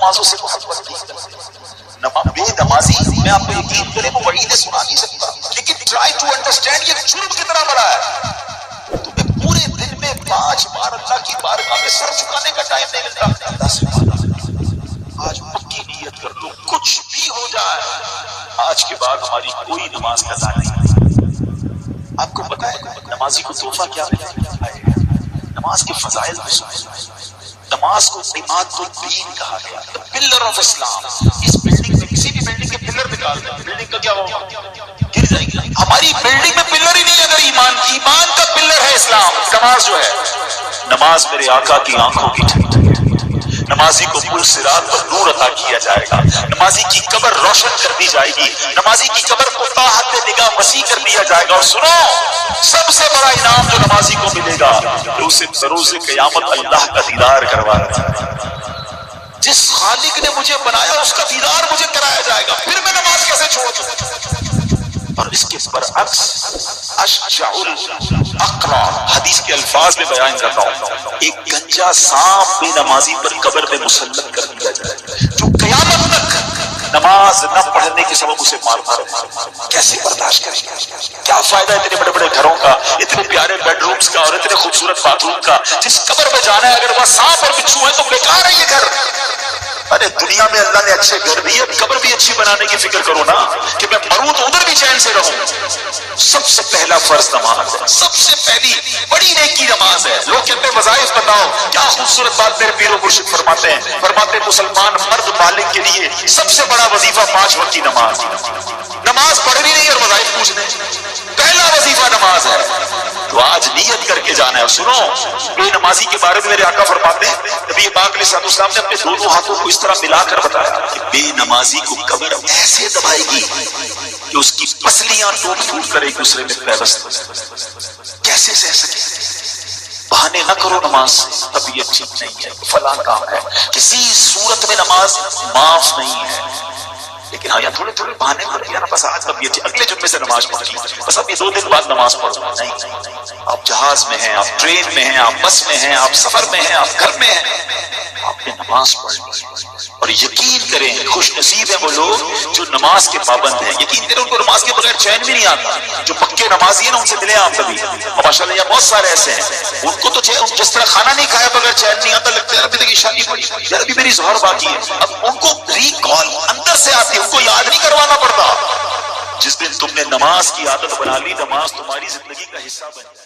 نمازوں سے محبت نہیں کرتے. بے نمازی میں آپ کو یقین کرے وہ وعیدیں سنا نہیں سکتا، لیکن ٹرائی ٹو انڈرسٹینڈ یہ جرم کتنا بڑا ہے. تمہیں پورے دن میں 5 بار اللہ کی بارگاہ میں سر جھکانے کا ٹائم نہیں ملتا. 10 بار آج پکی نیت کر لو، کچھ بھی ہو جائے آج کے بعد ہماری کوئی نماز قضا نہیں. آپ کو پتا ہے نمازی کو تحفہ کیا ملتا ہے؟ نماز کے فضائل میں سنیں. نماز کو عماد الدین کہا گیا، پلر آف اسلام. اس بلڈنگ میں کسی بھی بلڈنگ کے پلر نکال دیں، بلڈنگ کا کیا ہوگا؟ گر جائے گی. ہماری بلڈنگ میں پلر ہی نہیں ہے. اگر ایمان کا پلر ہے اسلام، نماز جو ہے. نماز میرے آقا کی آنکھوں کی ٹھنڈک ہے. نمازی کو پل صراط پر نور عطا کیا جائے گا. نمازی کی قبر روشن کر دی جائے گی. نمازی کی قبر کو تاحت نگاہ وسیع کر دیا جائے گا. اور سنو، سب سے بڑا انعام جو نمازی کو ملے گا کہ اسے بروز قیامت اللہ کا دیدار کروایا جائے گا. جس خالق نے مجھے بنایا اس کا دیدار مجھے کرایا جائے گا، پھر میں نماز کیسے چھوڑ دوں؟ اور اس کے برعکس اشجع الاقرا، حدیث کے الفاظ میں بیان کرتا ہوں، ایک گنجا سانپ بھی نمازی پر قبر میں مسلط کر دیا جائے جو قیامت تک نماز نہ پڑھنے کے سبب اسے مارتا رہے. کیسے برداشت کریں گے؟ کیا فائدہ اتنے بڑے بڑے گھروں کا، اتنے پیارے بیڈ رومز کا اور اتنے خوبصورت باتھ روم کا، جس قبر میں جانا ہے اگر وہ سانپ اور بچھو ہے تو بیکار ہے یہ گھر. ارے دنیا میں اللہ نے اچھے گھر دیے، قبر بھی اچھی بنانے کی فکر کرو نا کہ میں مروں تو ادھر بھی چین سے رہوں. سب سے پہلا فرض نماز ہے، سب سے پہلی بڑی نیکی نماز ہے. لوگ کہتے ہیں وظائف بتاؤ، کیا خوبصورت بات میرے پیر و مرشد فرماتے ہیں. فرماتے ہیں مسلمان مرد بالغ کے لیے سب سے بڑا وظیفہ 5 وقت کی نماز. نماز پڑھنی نہیں اور وظائف پوچھنے، پہلا وظیفہ نماز ہے. تو آج نیت کر کے جانا ہے. سنو، بے نمازی کے بارے میں میرے آقا فرماتے ہیں، نبی پاک علیہ السلام نے اپنے دونوں ہاتھوں کو اس طرح ملا کر بتایا کہ بے نمازی کو قبر ایسے دبائے گی کہ اس کی پسلیاں ٹوٹ پھوٹ کر ایک دوسرے میں پیوست. کیسے سہ سکے؟ بہانے نہ کرو نماز سے، طبیعت ٹھیک نہیں ہے، فلاں کام ہے. کسی صورت میں نماز معاف نہیں ہے. لیکن ہاں تھوڑے تھوڑے بہانے کر دیا نا، بس آج طبیعت اگلے جمعے سے نماز پڑھنی، بس اب یہ 2 دن بعد نماز پڑھو. نہیں، آپ جہاز میں ہیں، آپ ٹرین میں ہیں، آپ بس میں ہیں، آپ سفر میں ہیں، آپ گھر میں ہیں، آپ نے نماز پڑھنی. اور یقین کریں خوش نصیب ہیں وہ لوگ جو نماز کے پابند ہیں. یقین کریں ان کو نماز کے بغیر چین بھی نہیں آتا. جو پکے نمازی ہیں نا ان سے ملیں آپ کبھی، اور ماشاءاللہ یہ بہت سارے ایسے ہیں ان کو تو جس طرح کھانا نہیں کھایا بغیر چین نہیں آتا، لگتا ہے ابھی تک شادی پڑی یار، ابھی میری ظہر باقی ہے. اب ان کو ریکال اندر سے آتی ہے، ان کو یاد نہیں کروانا پڑتا. جس دن تم نے نماز کی عادت بنا لی، نماز تمہاری زندگی کا حصہ بن جائے.